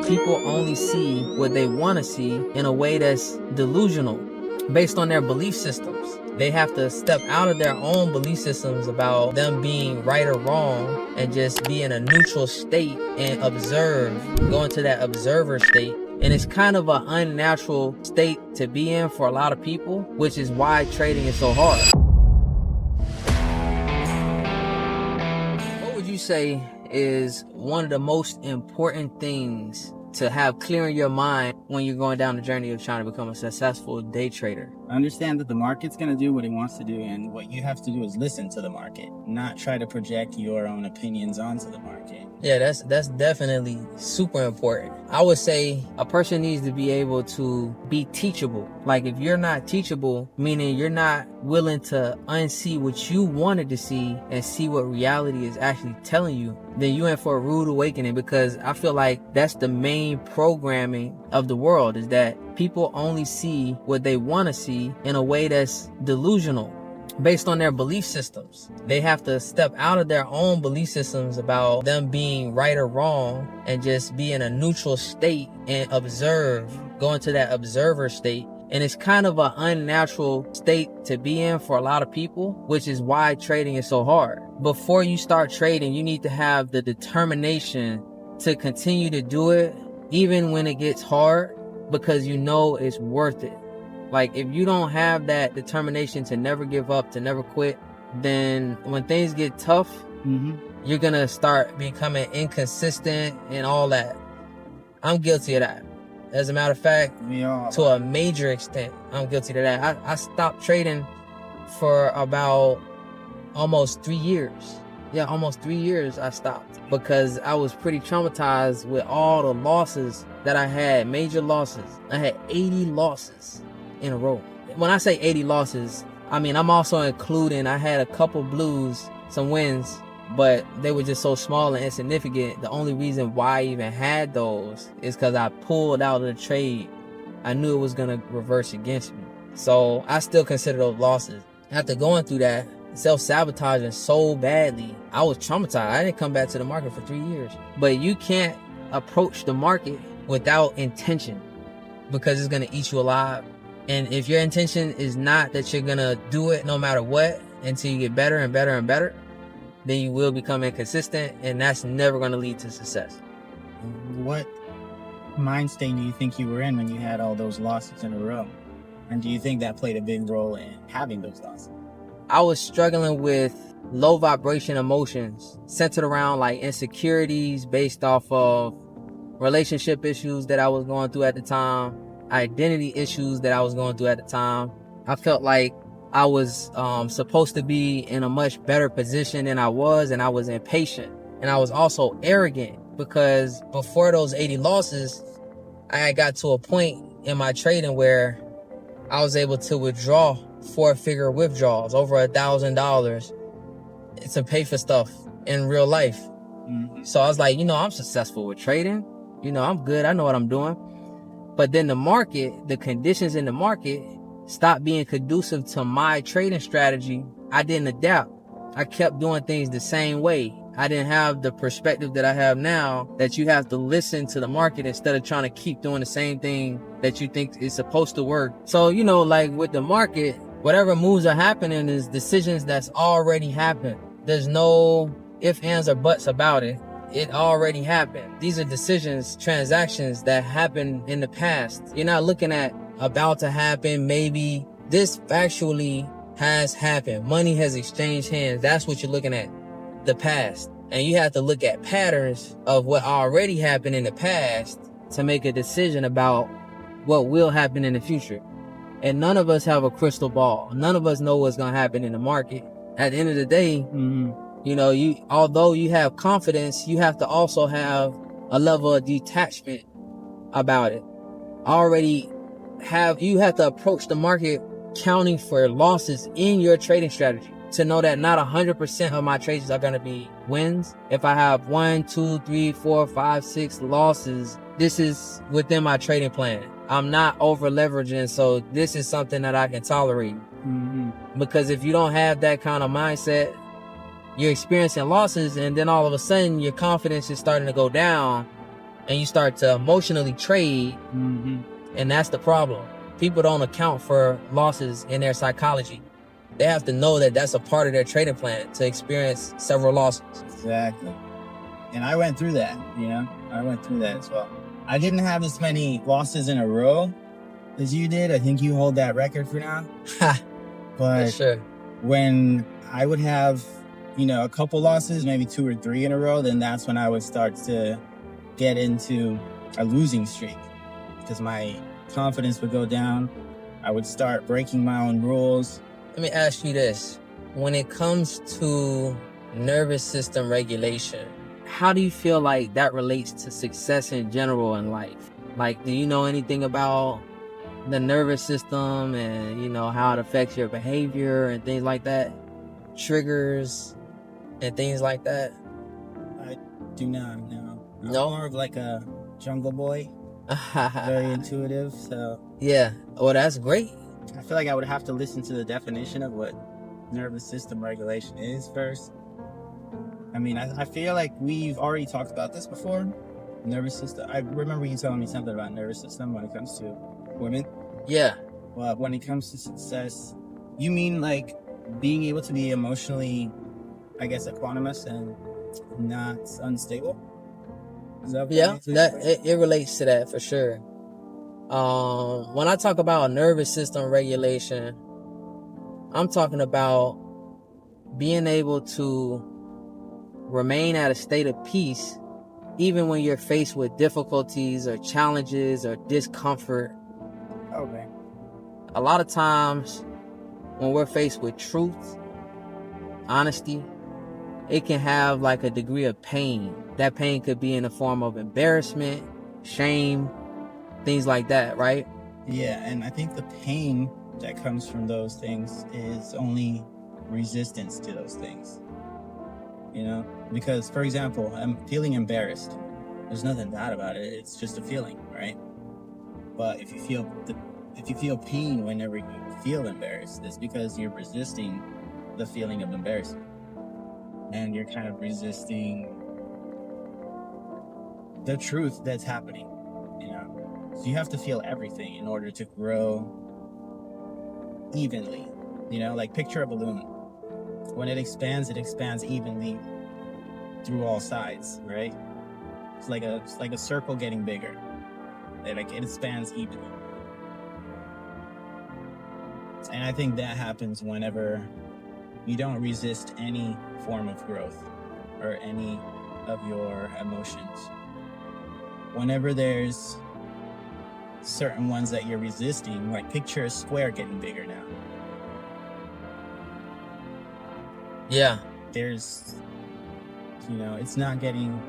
People only see what they want to see in a way that's delusional, based on their belief systems. They have to step out of their own belief systems about them being right or wrong and just be in a neutral state and observe, go into that observer state. And it's kind of an unnatural state to be in for a lot of people, which is why trading is so hard. What would you say is one of the most important things to have clear in your mind when you're going down the journey of trying to become a successful day trader? Understand that the market's going to do what it wants to do, and what you have to do is listen to the market, not try to project your own opinions onto the market. Yeah, that's definitely super important. I would say a person needs to be able to be teachable. Like, if you're not teachable, meaning you're not willing to unsee what you wanted to see and see what reality is actually telling you, then you're in for a rude awakening, because I feel like that's the main programming of the world, is that people only see what they want to see in a way that's delusional, based on their belief systems. They have to step out of their own belief systems about them being right or wrong and just be in a neutral state and observe, go into that observer state. And it's kind of an unnatural state to be in for a lot of people, which is why trading is so hard. Before you start trading, you need to have the determination to continue to do it, even when it gets hard, because you know it's worth it. Like, if you don't have that determination to never give up, to never quit, then when things get tough, you're gonna start becoming inconsistent and all that. I'm guilty of that. As a matter of fact, to a major extent, I'm guilty of that. I stopped trading for about almost 3 years. Yeah, almost 3 years I stopped, because I was pretty traumatized with all the losses that I had, major losses. I had 80 losses in a row. When I say 80 losses, I mean, I'm also including, I had a couple blues, some wins, but they were just so small and insignificant. The only reason why I even had those is because I pulled out of the trade. I knew it was going to reverse against me. So I still consider those losses. After going through that, self-sabotaging so badly, I was traumatized. I didn't come back to the market for 3 years. But you can't approach the market without intention, because it's going to eat you alive. And if your intention is not that you're going to do it no matter what until you get better and better and better, then you will become inconsistent, and that's never going to lead to success. What mind state do you think you were in when you had all those losses in a row? And do you think that played a big role in having those losses? I was struggling with low vibration emotions centered around like insecurities based off of relationship issues that I was going through at the time, identity issues that I was going through at the time. I felt like I was supposed to be in a much better position than I was, and I was impatient. And I was also arrogant, because before those 80 losses, I got to a point in my trading where I was able to withdraw 4-figure withdrawals, over $1,000, to pay for stuff in real life. So I was like, I'm successful with trading. I'm good. I know what I'm doing. But then the market, the conditions in the market stopped being conducive to my trading strategy. I didn't adapt. I kept doing things the same way. I didn't have the perspective that I have now, that you have to listen to the market instead of trying to keep doing the same thing that you think is supposed to work. So, like with the market, whatever moves are happening is decisions that's already happened. There's no ifs, ands, or buts about it. It already happened. These are decisions, transactions that happened in the past. You're not looking at about to happen, maybe. This factually has happened. Money has exchanged hands. That's what you're looking at, the past. And you have to look at patterns of what already happened in the past to make a decision about what will happen in the future. And none of us have a crystal ball. None of us know what's going to happen in the market. At the end of the day, although you have confidence, you have to also have a level of detachment about it. You have to approach the market counting for losses in your trading strategy, to know that not 100% of my trades are going to be wins. If I have 1, 2, 3, 4, 5, 6 losses, this is within my trading plan. I'm not over leveraging, so this is something that I can tolerate. Because if you don't have that kind of mindset, you're experiencing losses, and then all of a sudden your confidence is starting to go down, and you start to emotionally trade, Mm-hmm. and that's the problem. People don't account for losses in their psychology. They have to know that that's a part of their trading plan to experience several losses. Exactly. And I went through that, I went through that as well. I didn't have as many losses in a row as you did. I think you hold that record for now. For But sure. when I would have, a couple losses, maybe 2 or 3 in a row, then that's when I would start to get into a losing streak because my confidence would go down. I would start breaking my own rules. Let me ask you this. When it comes to nervous system regulation, how do you feel like that relates to success in general in life? Like, do you know anything about the nervous system and, how it affects your behavior and things like that? Triggers and things like that? I do not know. I'm No? more of like a jungle boy, very intuitive. So Yeah. Well, that's great. I feel like I would have to listen to the definition of what nervous system regulation is first. I mean, I feel like we've already talked about this before. Nervous system. I remember you telling me something about nervous system when it comes to women. Yeah. But when it comes to success, you mean like being able to be emotionally, I guess, equanimous and not unstable? Is that what Yeah. you That think? it relates to that for sure. When I talk about nervous system regulation, I'm talking about being able to remain at a state of peace even when you're faced with difficulties or challenges or discomfort. Okay. A lot of times when we're faced with truth, honesty, it can have like a degree of pain. That pain could be in the form of embarrassment, shame, things like that, right? Yeah, and I think the pain that comes from those things is only resistance to those things. Because, for example, I'm feeling embarrassed. There's nothing bad about it. It's just a feeling, right? But if you feel pain whenever you feel embarrassed, it's because you're resisting the feeling of embarrassment, and you're kind of resisting the truth that's happening. So you have to feel everything in order to grow evenly. Like picture a balloon. When it expands evenly through all sides, right? It's like a circle getting bigger. Like it expands evenly. And I think that happens whenever you don't resist any form of growth or any of your emotions. Whenever there's certain ones that you're resisting, like picture a square getting bigger now. Yeah. There's, it's not getting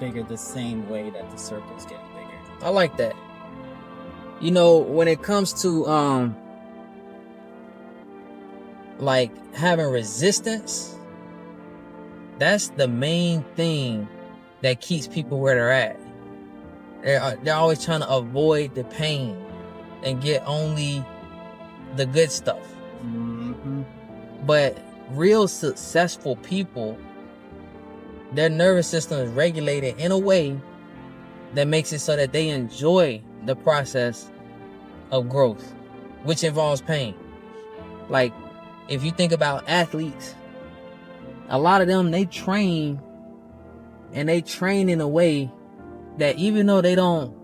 bigger the same way that the circle's getting bigger. I like that. When it comes to like having resistance, that's the main thing that keeps people where they're at. They're always trying to avoid the pain and get only the good stuff. Mm-hmm. But real successful people, their nervous system is regulated in a way that makes it so that they enjoy the process of growth, which involves pain. Like, if you think about athletes, a lot of them, they train in a way that even though they don't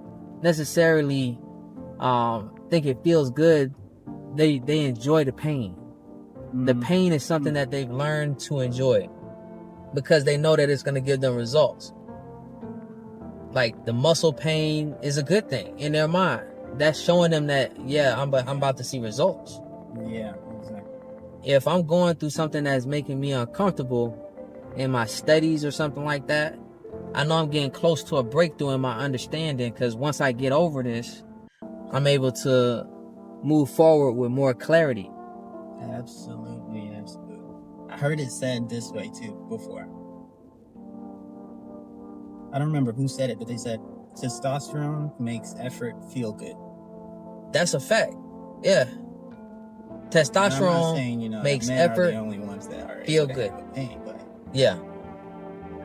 necessarily think it feels good, they enjoy the pain. The pain is something that they've learned to enjoy because they know that it's going to give them results. Like the muscle pain is a good thing in their mind. That's showing them that, yeah, I'm about to see results. Yeah, exactly. If I'm going through something that's making me uncomfortable in my studies or something like that, I know I'm getting close to a breakthrough in my understanding, because once I get over this, I'm able to move forward with more clarity. Absolutely. I heard it said this way too before. I don't remember who said it, but they said testosterone makes effort feel good. That's a fact. Yeah. Testosterone And I'm not saying, makes men are effort the only ones that are feel able to good. handle pain, but Yeah.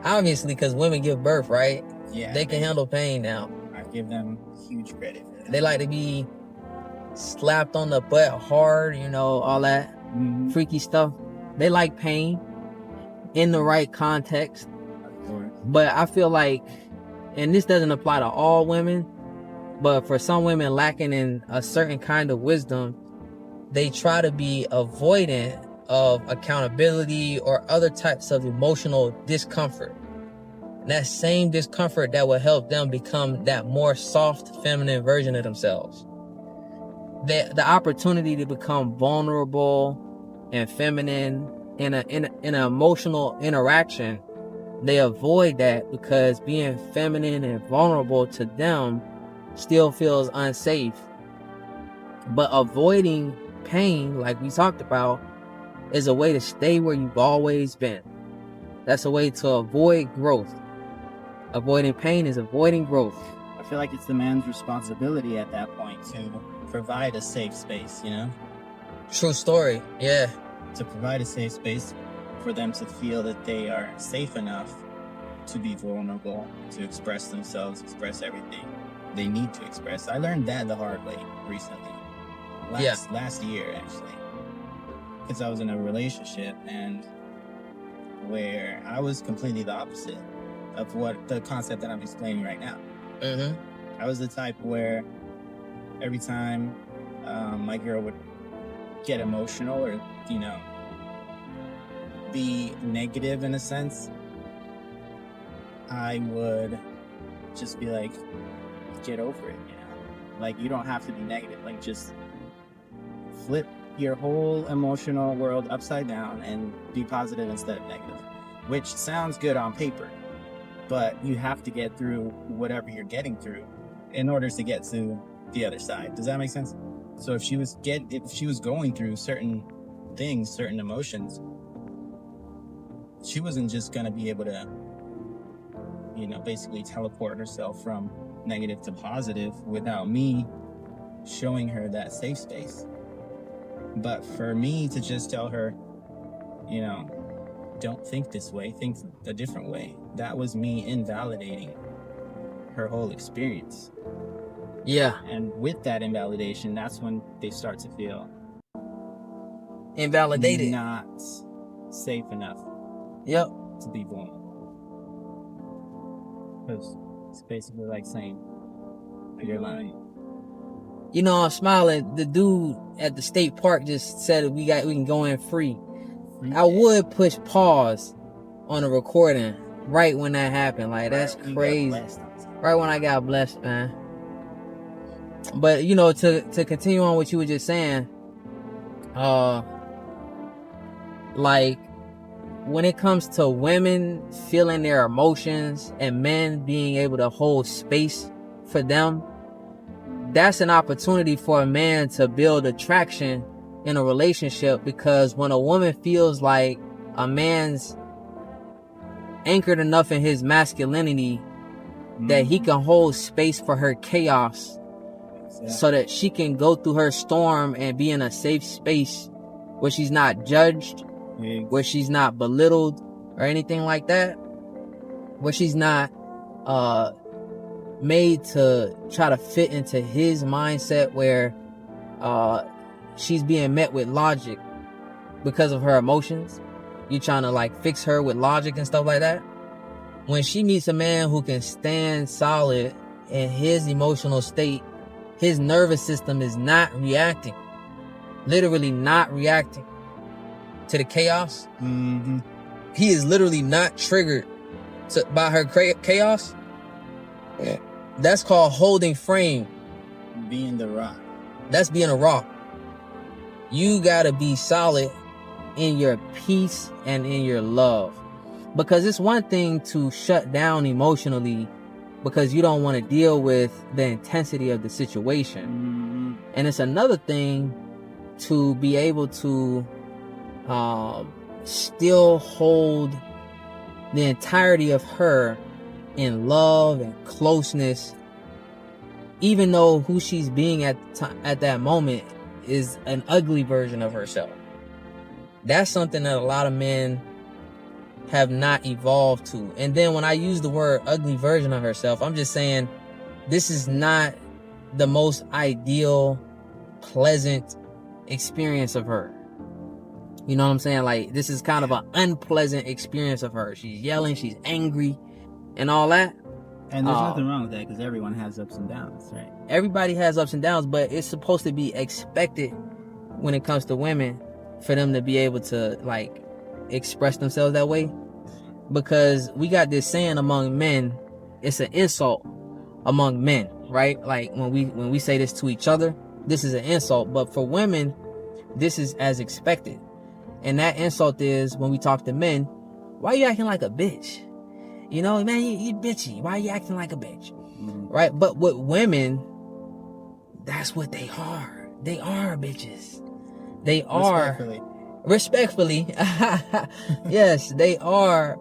Obviously, because women give birth, right? Yeah, They can handle pain now. I give them huge credit for that. They like to be slapped on the butt hard, you know, all that Mhm. freaky stuff. They like pain in the right context. Of course. But I feel like, and this doesn't apply to all women, but for some women lacking in a certain kind of wisdom, they try to be avoidant of accountability or other types of emotional discomfort. And that same discomfort that will help them become that more soft, feminine version of themselves. The opportunity to become vulnerable and feminine in an emotional interaction, they avoid that because being feminine and vulnerable to them still feels unsafe. But avoiding pain, like we talked about, is a way to stay where you've always been. That's a way to avoid growth. Avoiding pain is avoiding growth. I feel like it's the man's responsibility at that point to provide a safe space, you know? True story. Yeah. To provide a safe space for them to feel that they are safe enough to be vulnerable, to express themselves, express everything they need to express. I learned that the hard way recently. Last year, actually. Because I was in a relationship and where I was completely the opposite of what the concept that I'm explaining right now. Mm-hmm. I was the type where every time my girl would get emotional or, you know, be negative in a sense, I would just be like, get over it, you know? Like, you don't have to be negative. Like, just flip your whole emotional world upside down and be positive instead of negative, which sounds good on paper, but you have to get through whatever you're getting through in order to get to the other side. Does that make sense? So if she was going through certain things, certain emotions, she wasn't just gonna be able to, you know, basically teleport herself from negative to positive without me showing her that safe space. But for me to just tell her, you know, don't think this way, think a different way, that was me invalidating her whole experience. Yeah. And with that invalidation, that's when they start to feel Invalidated. not safe enough Yep. to be vulnerable. Because it's basically like saying, you're lying. You know, I'm smiling. The dude at the state park just said we can go in free. I would push pause on the recording right when that happened. Like, that's crazy. Right when I got blessed, man. But, you know, to continue on what you were just saying, like, when it comes to women feeling their emotions and men being able to hold space for them, that's an opportunity for a man to build attraction in a relationship, because when a woman feels like a man's anchored enough in his masculinity that he can hold space for her chaos, so that she can go through her storm and be in a safe space where she's not judged, where she's not belittled or anything like that, where she's not made to try to fit into his mindset, where she's being met with logic because of her emotions. You trying to like fix her with logic and stuff like that. When she meets a man who can stand solid in his emotional state, his nervous system is not reacting, literally not reacting to the chaos. Mm-hmm. He is literally not triggered by her chaos. That's called holding frame. Being the rock. That's being a rock. You gotta be solid in your peace and in your love. Because it's one thing to shut down emotionally because you don't want to deal with the intensity of the situation. Mm-hmm. And it's another thing to be able to still hold the entirety of her in love and closeness, even though who she's being at that moment is an ugly version of herself. That's something that a lot of men have not evolved to. And then when I use the word ugly version of herself, I'm just saying this is not the most ideal, pleasant experience of her. You know what I'm saying? Like, this is kind of an unpleasant experience of her. She's yelling, she's angry, and all that. And there's nothing wrong with that, because everyone has ups and downs, right? Everybody has ups and downs, but it's supposed to be expected when it comes to women for them to be able to, like, express themselves that way. Because we got this saying among men, it's an insult among men, right? Like, when we say this to each other, this is an insult. But for women, this is as expected. And that insult is, when we talk to men, why you acting like a bitch? You know, man, you bitchy. Why you acting like a bitch? Right? But with women, that's what they are. They are bitches. They are. Respectfully. Yes, they are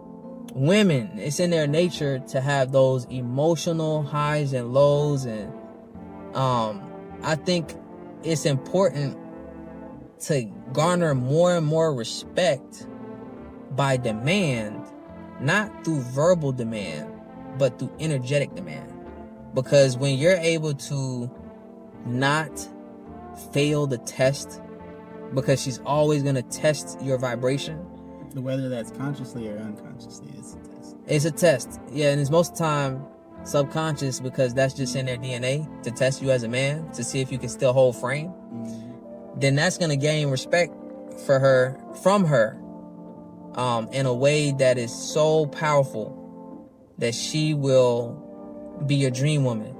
women. It's in their nature to have those emotional highs and lows. And I think it's important to garner more and more respect by demand, not through verbal demand, but through energetic demand. Because when you're able to not fail the test, because she's always going to test your vibration, whether that's consciously or unconsciously, it's a test. It's a test. Yeah, and it's most of the time subconscious, because that's just in their DNA, to test you as a man, to see if you can still hold frame. Then that's going to gain respect for her, from her, in a way that is so powerful that she will be your dream woman.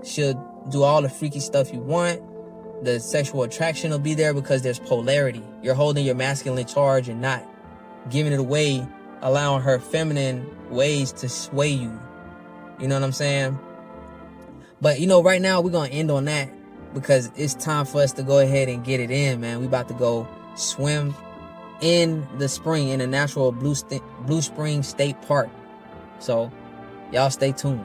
She'll do all the freaky stuff you want. The sexual attraction will be there because there's polarity. You're holding your masculine charge and not giving it away, allowing her feminine ways to sway you. You know what I'm saying? But, you know, right now we're going to end on that, because it's time for us to go ahead and get it in, man. We about to go swim in the spring in the natural Blue Spring State Park. So y'all stay tuned.